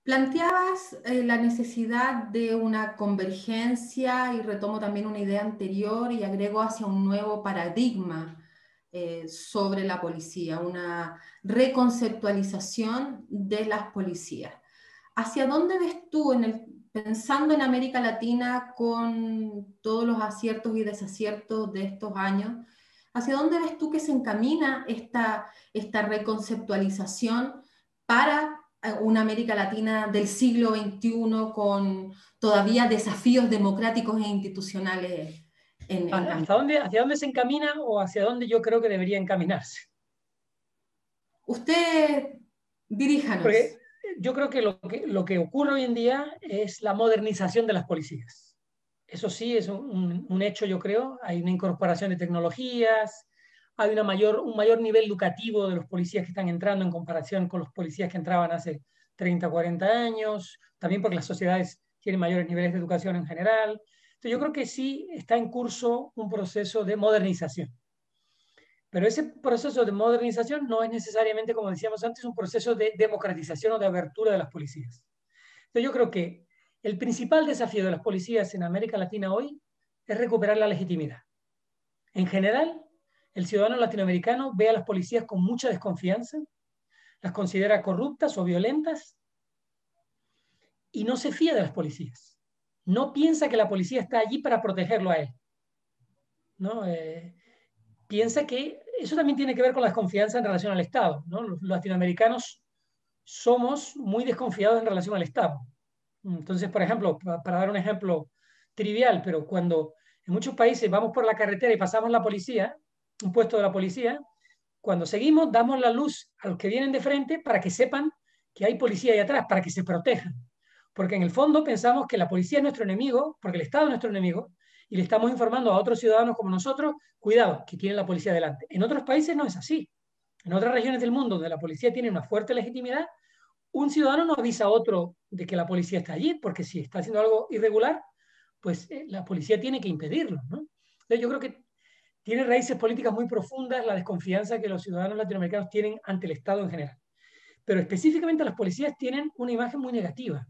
Planteabas la necesidad de una convergencia y retomo también una idea anterior y agrego hacia un nuevo paradigma sobre la policía, una reconceptualización de las policías. ¿Hacia dónde ves tú, pensando en América Latina con todos los aciertos y desaciertos de estos años, hacia dónde ves tú que se encamina esta reconceptualización para una América Latina del siglo XXI con todavía desafíos democráticos e institucionales hacia dónde se encamina o hacia dónde yo creo que debería encaminarse? Usted diríjanos. Porque yo creo que lo que ocurre hoy en día es la modernización de las policías. Eso sí, es un hecho, yo creo. Hay una incorporación de tecnologías, hay un mayor nivel educativo de los policías que están entrando en comparación con los policías que entraban hace 30, 40 años, también porque las sociedades tienen mayores niveles de educación en general. Entonces, yo creo que sí está en curso un proceso de modernización. Pero ese proceso de modernización no es necesariamente, como decíamos antes, un proceso de democratización o de abertura de las policías. Entonces yo creo que el principal desafío de las policías en América Latina hoy es recuperar la legitimidad. En general, el ciudadano latinoamericano ve a las policías con mucha desconfianza, las considera corruptas o violentas y no se fía de las policías. No piensa que la policía está allí para protegerlo a él, ¿no? Piensa que eso también tiene que ver con la desconfianza en relación al Estado, ¿no? Los latinoamericanos somos muy desconfiados en relación al Estado. Entonces, por ejemplo, para dar un ejemplo trivial, pero cuando en muchos países vamos por la carretera y pasamos la policía, un puesto de la policía, cuando seguimos damos la luz a los que vienen de frente para que sepan que hay policía ahí atrás, para que se protejan. Porque en el fondo pensamos que la policía es nuestro enemigo, porque el Estado es nuestro enemigo, y le estamos informando a otros ciudadanos como nosotros, cuidado, que tienen la policía delante. En otros países no es así. En otras regiones del mundo donde la policía tiene una fuerte legitimidad, un ciudadano no avisa a otro de que la policía está allí, porque si está haciendo algo irregular, pues la policía tiene que impedirlo, ¿no? Entonces yo creo que tiene raíces políticas muy profundas la desconfianza que los ciudadanos latinoamericanos tienen ante el Estado en general. Pero específicamente las policías tienen una imagen muy negativa,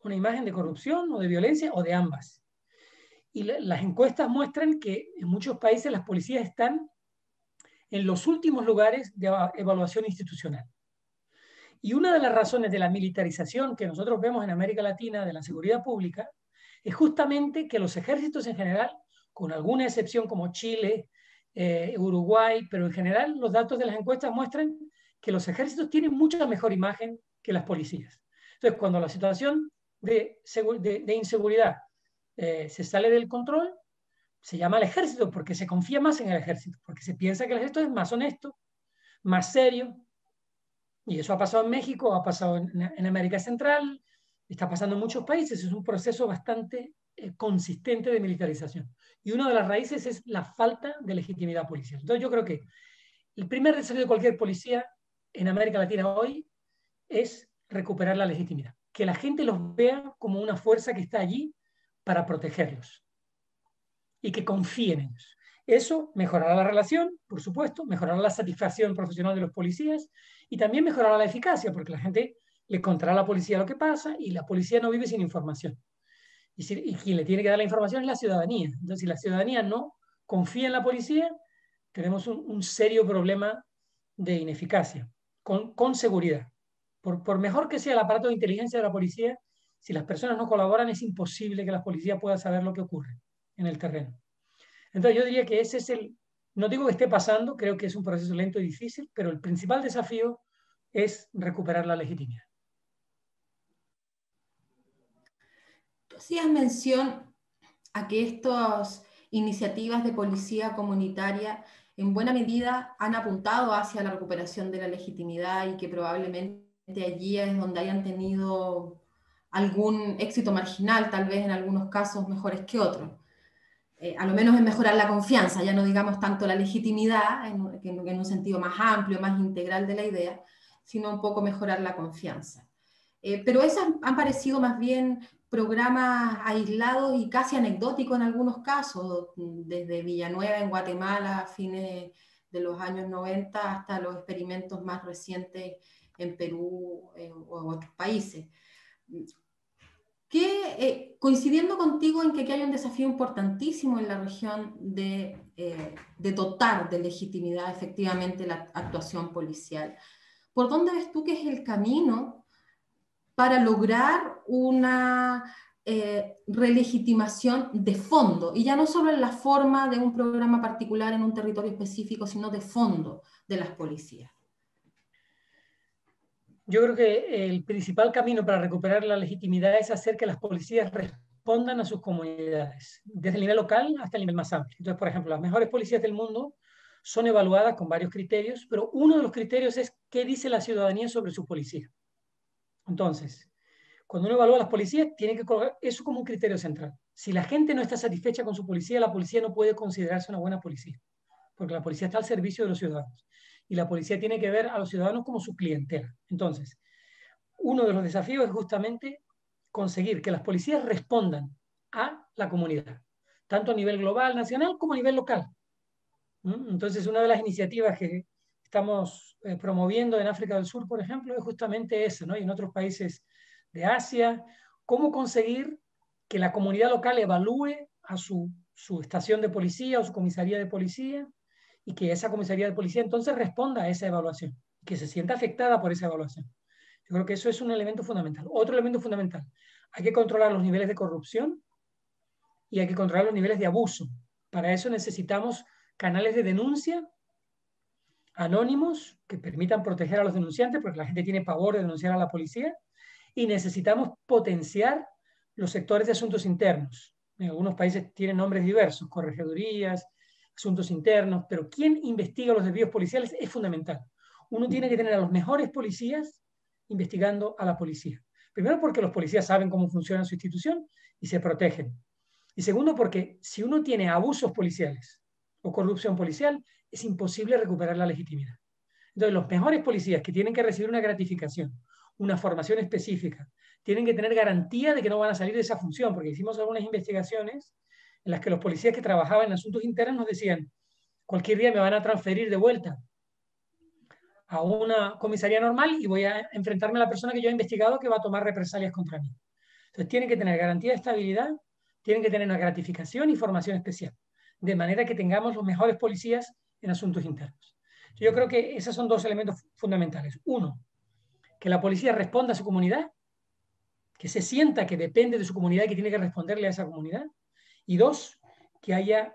una imagen de corrupción o de violencia o de ambas. Y las encuestas muestran que en muchos países las policías están en los últimos lugares de evaluación institucional. Y una de las razones de la militarización que nosotros vemos en América Latina de la seguridad pública es justamente que los ejércitos en general, con alguna excepción como Chile, Uruguay, pero en general los datos de las encuestas muestran que los ejércitos tienen mucha mejor imagen que las policías. Entonces, cuando la situación de inseguridad se sale del control, se llama al ejército porque se confía más en el ejército, porque se piensa que el ejército es más honesto, más serio, y eso ha pasado en México, ha pasado en América Central, está pasando en muchos países. Es un proceso bastante consistente de militarización. Y una de las raíces es la falta de legitimidad policial. Entonces yo creo que el primer desafío de cualquier policía en América Latina hoy es recuperar la legitimidad. Que la gente los vea como una fuerza que está allí para protegerlos y que confíen en ellos. Eso mejorará la relación, por supuesto, mejorará la satisfacción profesional de los policías y también mejorará la eficacia, porque la gente le contará a la policía lo que pasa y la policía no vive sin información. Y quien le tiene que dar la información es la ciudadanía. Entonces, si la ciudadanía no confía en la policía, tenemos un serio problema de ineficacia, con seguridad. Por mejor que sea el aparato de inteligencia de la policía, si las personas no colaboran, es imposible que la policía pueda saber lo que ocurre en el terreno. Entonces yo diría que ese es no digo que esté pasando, creo que es un proceso lento y difícil, pero el principal desafío es recuperar la legitimidad. Tú hacías mención a que estas iniciativas de policía comunitaria en buena medida han apuntado hacia la recuperación de la legitimidad y que probablemente allí es donde hayan tenido algún éxito marginal, tal vez en algunos casos mejores que otros. A lo menos en mejorar la confianza, ya no digamos tanto la legitimidad en un sentido más amplio, más integral de la idea, sino un poco mejorar la confianza. Pero esos han parecido más bien programas aislados y casi anecdóticos en algunos casos, desde Villanueva en Guatemala a fines de los años 90 hasta los experimentos más recientes en Perú o en otros países. coincidiendo contigo en que aquí hay un desafío importantísimo en la región de dotar de legitimidad efectivamente la actuación policial, ¿por dónde ves tú que es el camino para lograr una relegitimación de fondo? Y ya no solo en la forma de un programa particular en un territorio específico, sino de fondo de las policías. Yo creo que el principal camino para recuperar la legitimidad es hacer que las policías respondan a sus comunidades, desde el nivel local hasta el nivel más amplio. Entonces, por ejemplo, las mejores policías del mundo son evaluadas con varios criterios, pero uno de los criterios es qué dice la ciudadanía sobre su policía. Entonces, cuando uno evalúa a las policías, tiene que colocar eso como un criterio central. Si la gente no está satisfecha con su policía, la policía no puede considerarse una buena policía, porque la policía está al servicio de los ciudadanos. Y la policía tiene que ver a los ciudadanos como su clientela. Entonces, uno de los desafíos es justamente conseguir que las policías respondan a la comunidad, tanto a nivel global, nacional, como a nivel local. Entonces, una de las iniciativas que estamos promoviendo en África del Sur, por ejemplo, es justamente esa, ¿no? Y en otros países de Asia, cómo conseguir que la comunidad local evalúe a su estación de policía o su comisaría de policía, y que esa comisaría de policía entonces responda a esa evaluación, que se sienta afectada por esa evaluación. Yo creo que eso es un elemento fundamental. Otro elemento fundamental, hay que controlar los niveles de corrupción y hay que controlar los niveles de abuso. Para eso necesitamos canales de denuncia anónimos que permitan proteger a los denunciantes, porque la gente tiene pavor de denunciar a la policía, y necesitamos potenciar los sectores de asuntos internos. En algunos países tienen nombres diversos, corregedurías, asuntos internos, pero quien investiga los desvíos policiales es fundamental. Uno tiene que tener a los mejores policías investigando a la policía. Primero porque los policías saben cómo funciona su institución y se protegen. Y segundo porque si uno tiene abusos policiales o corrupción policial, es imposible recuperar la legitimidad. Entonces, los mejores policías que tienen que recibir una gratificación, una formación específica, tienen que tener garantía de que no van a salir de esa función, porque hicimos algunas investigaciones en las que los policías que trabajaban en asuntos internos nos decían, cualquier día me van a transferir de vuelta a una comisaría normal y voy a enfrentarme a la persona que yo he investigado que va a tomar represalias contra mí. Entonces, tienen que tener garantía de estabilidad, tienen que tener una gratificación y formación especial, de manera que tengamos los mejores policías en asuntos internos. Yo creo que esos son dos elementos fundamentales. Uno, que la policía responda a su comunidad, que se sienta que depende de su comunidad y que tiene que responderle a esa comunidad. Y dos, que haya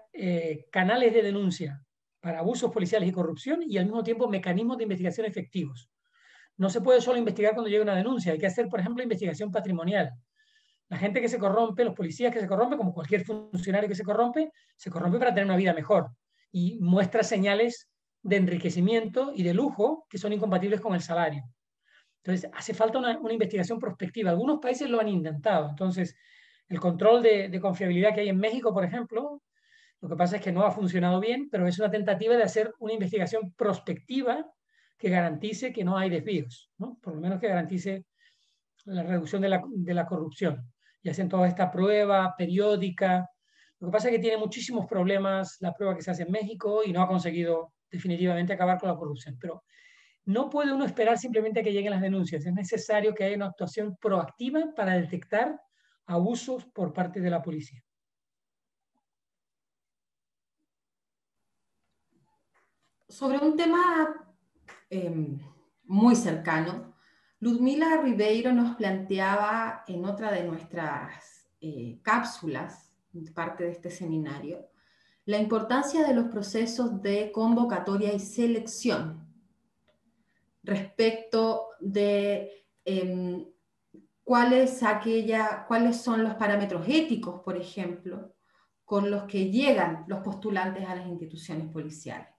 canales de denuncia para abusos policiales y corrupción y al mismo tiempo mecanismos de investigación efectivos. No se puede solo investigar cuando llega una denuncia, hay que hacer, por ejemplo, investigación patrimonial. La gente que se corrompe, los policías que se corrompen, como cualquier funcionario que se corrompe para tener una vida mejor y muestra señales de enriquecimiento y de lujo que son incompatibles con el salario. Entonces, hace falta una investigación prospectiva. Algunos países lo han intentado. Entonces, el control de confiabilidad que hay en México, por ejemplo, lo que pasa es que no ha funcionado bien, pero es una tentativa de hacer una investigación prospectiva que garantice que no hay desvíos, ¿no? Por lo menos que garantice la reducción de la corrupción. Y hacen toda esta prueba periódica. Lo que pasa es que tiene muchísimos problemas la prueba que se hace en México y no ha conseguido definitivamente acabar con la corrupción. Pero no puede uno esperar simplemente a que lleguen las denuncias. Es necesario que haya una actuación proactiva para detectar abusos por parte de la policía. Sobre un tema muy cercano, Ludmila Ribeiro nos planteaba en otra de nuestras cápsulas, parte de este seminario, la importancia de los procesos de convocatoria y selección respecto de cuáles son los parámetros éticos, por ejemplo, con los que llegan los postulantes a las instituciones policiales.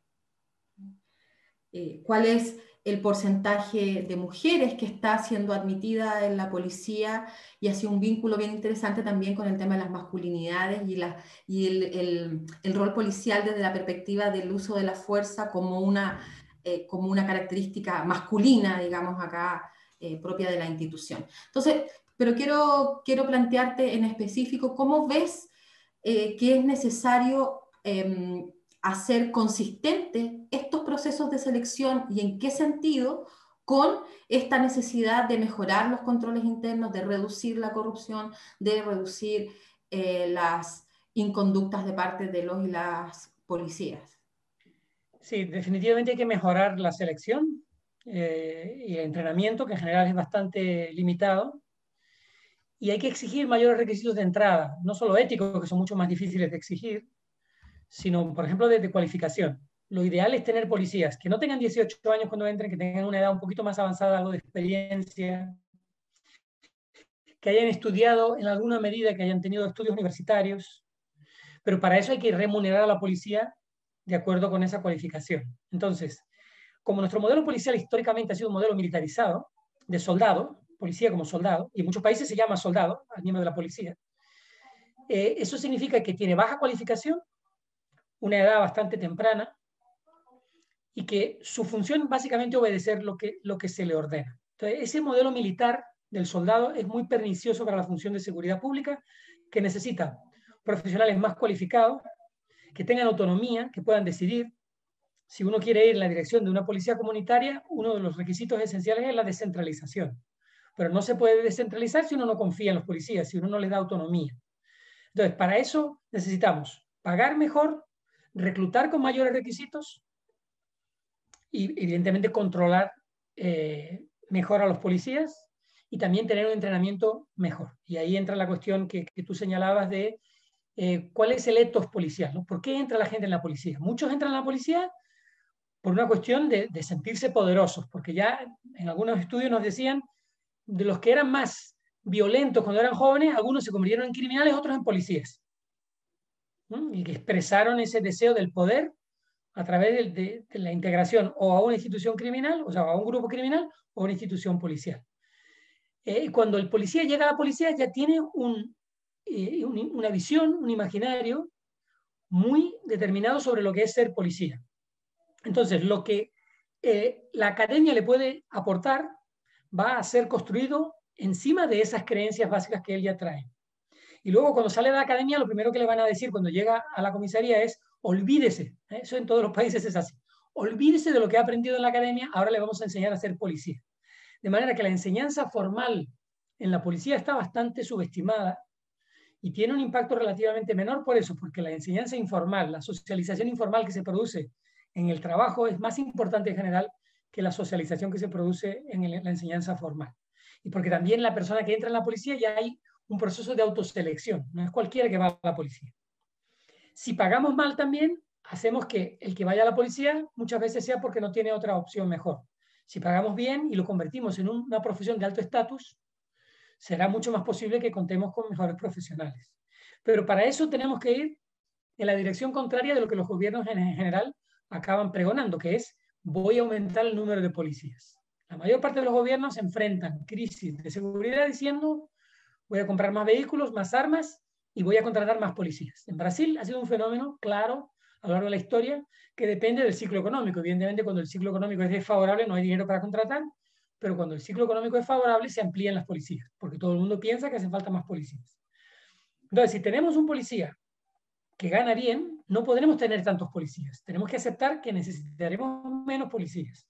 ¿Cuál es el porcentaje de mujeres que está siendo admitida en la policía? Y hace un vínculo bien interesante también con el tema de las masculinidades y el rol policial desde la perspectiva del uso de la fuerza como una característica masculina, digamos acá, propia de la institución. Entonces, pero quiero plantearte en específico cómo ves que es necesario hacer consistentes estos procesos de selección y en qué sentido con esta necesidad de mejorar los controles internos, de reducir la corrupción, de reducir las inconductas de parte de los y las policías. Sí, definitivamente hay que mejorar la selección y el entrenamiento, que en general es bastante limitado, y hay que exigir mayores requisitos de entrada, no solo éticos, que son mucho más difíciles de exigir, sino, por ejemplo, de cualificación. Lo ideal es tener policías que no tengan 18 años cuando entren, que tengan una edad un poquito más avanzada, algo de experiencia, que hayan estudiado en alguna medida, que hayan tenido estudios universitarios, pero para eso hay que remunerar a la policía de acuerdo con esa cualificación. Entonces, como nuestro modelo policial históricamente ha sido un modelo militarizado, de soldado, policía como soldado, y en muchos países se llama soldado al miembro de la policía, eso significa que tiene baja cualificación, una edad bastante temprana, y que su función es básicamente obedecer lo que se le ordena. Entonces, ese modelo militar del soldado es muy pernicioso para la función de seguridad pública, que necesita profesionales más cualificados, que tengan autonomía, que puedan decidir. Si uno quiere ir en la dirección de una policía comunitaria, uno de los requisitos esenciales es la descentralización. Pero no se puede descentralizar si uno no confía en los policías, si uno no les da autonomía. Entonces, para eso necesitamos pagar mejor, reclutar con mayores requisitos y, evidentemente, controlar mejor a los policías y también tener un entrenamiento mejor. Y ahí entra la cuestión que tú señalabas de cuál es el ethos policial, ¿no? ¿Por qué entra la gente en la policía? Muchos entran en la policía por una cuestión de sentirse poderosos, porque ya en algunos estudios nos decían de los que eran más violentos cuando eran jóvenes, algunos se convirtieron en criminales, otros en policías, ¿no? Y que expresaron ese deseo del poder a través de la integración o a una institución criminal, o sea, a un grupo criminal o a una institución policial. Cuando el policía llega a la policía ya tiene una visión, un imaginario muy determinado sobre lo que es ser policía. Entonces, lo que la academia le puede aportar va a ser construido encima de esas creencias básicas que él ya trae. Y luego, cuando sale de la academia, lo primero que le van a decir cuando llega a la comisaría es: olvídese. Eso en todos los países es así. Olvídese de lo que ha aprendido en la academia, ahora le vamos a enseñar a ser policía. De manera que la enseñanza formal en la policía está bastante subestimada y tiene un impacto relativamente menor por eso, porque la enseñanza informal, la socialización informal que se produce en el trabajo es más importante en general que la socialización que se produce en la enseñanza formal. Y porque también la persona que entra en la policía ya hay un proceso de autoselección, no es cualquiera que va a la policía. Si pagamos mal también, hacemos que el que vaya a la policía muchas veces sea porque no tiene otra opción mejor. Si pagamos bien y lo convertimos en una profesión de alto estatus, será mucho más posible que contemos con mejores profesionales. Pero para eso tenemos que ir en la dirección contraria de lo que los gobiernos en general acaban pregonando, que es: voy a aumentar el número de policías. La mayor parte de los gobiernos enfrentan crisis de seguridad diciendo: voy a comprar más vehículos, más armas y voy a contratar más policías. En Brasil ha sido un fenómeno claro a lo largo de la historia que depende del ciclo económico. Evidentemente, cuando el ciclo económico es desfavorable no hay dinero para contratar, pero cuando el ciclo económico es favorable se amplían las policías, porque todo el mundo piensa que hacen falta más policías. Entonces, si tenemos un policía que gana bien, no podremos tener tantos policías. Tenemos que aceptar que necesitaremos menos policías.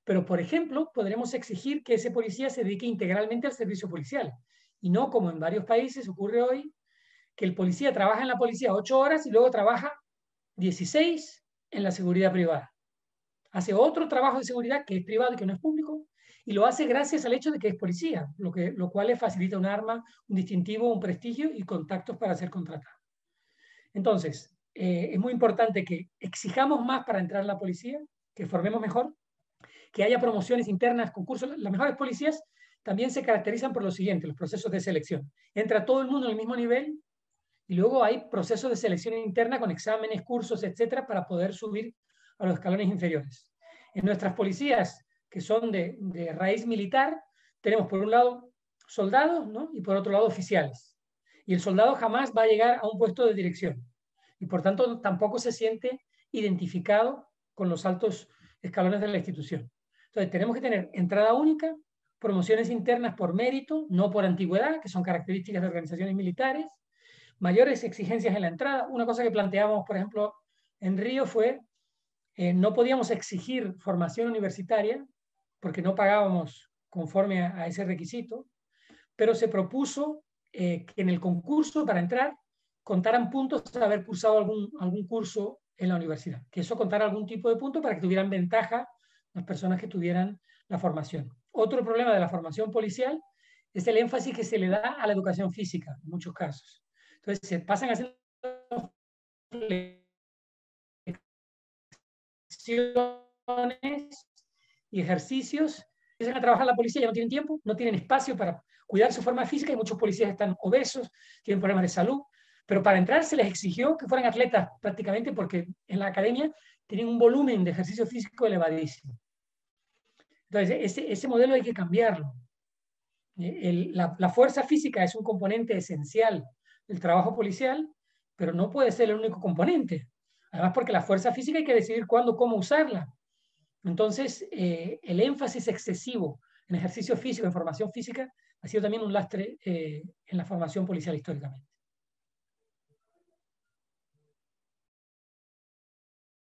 Pero, por ejemplo, podremos exigir que ese policía se dedique integralmente al servicio policial. Y no como en varios países ocurre hoy, que el policía trabaja en la policía 8 horas y luego trabaja 16 en la seguridad privada. Hace otro trabajo de seguridad que es privado y que no es público, y lo hace gracias al hecho de que es policía, lo cual le facilita un arma, un distintivo, un prestigio y contactos para ser contratado. Entonces, es muy importante que exijamos más para entrar a la policía, que formemos mejor, que haya promociones internas, concursos. Las mejores policías también se caracterizan por lo siguiente: los procesos de selección. Entra todo el mundo en el mismo nivel y luego hay procesos de selección interna con exámenes, cursos, etcétera, para poder subir a los escalones inferiores. En nuestras policías, que son de raíz militar, tenemos por un lado soldados, ¿no? Y por otro lado oficiales. Y el soldado jamás va a llegar a un puesto de dirección y por tanto tampoco se siente identificado con los altos escalones de la institución. Entonces tenemos que tener entrada única, promociones internas por mérito, no por antigüedad, que son características de organizaciones militares, mayores exigencias en la entrada. Una cosa que planteamos, por ejemplo, en Río fue: no podíamos exigir formación universitaria porque no pagábamos conforme a ese requisito, pero se propuso que en el concurso para entrar contaran puntos de haber cursado algún curso en la universidad, que eso contara algún tipo de punto para que tuvieran ventaja las personas que tuvieran la formación. Otro problema de la formación policial es el énfasis que se le da a la educación física, en muchos casos. Entonces, se pasan haciendo flexiones y ejercicios, empiezan a trabajar la policía, ya no tienen tiempo, no tienen espacio para cuidar su forma física y muchos policías están obesos, tienen problemas de salud, pero para entrar se les exigió que fueran atletas prácticamente porque en la academia tienen un volumen de ejercicio físico elevadísimo. Entonces, ese modelo hay que cambiarlo. La fuerza física es un componente esencial del trabajo policial, pero no puede ser el único componente. Además, porque la fuerza física hay que decidir cuándo, cómo usarla. Entonces, el énfasis excesivo en ejercicio físico, en formación física, ha sido también un lastre en la formación policial históricamente.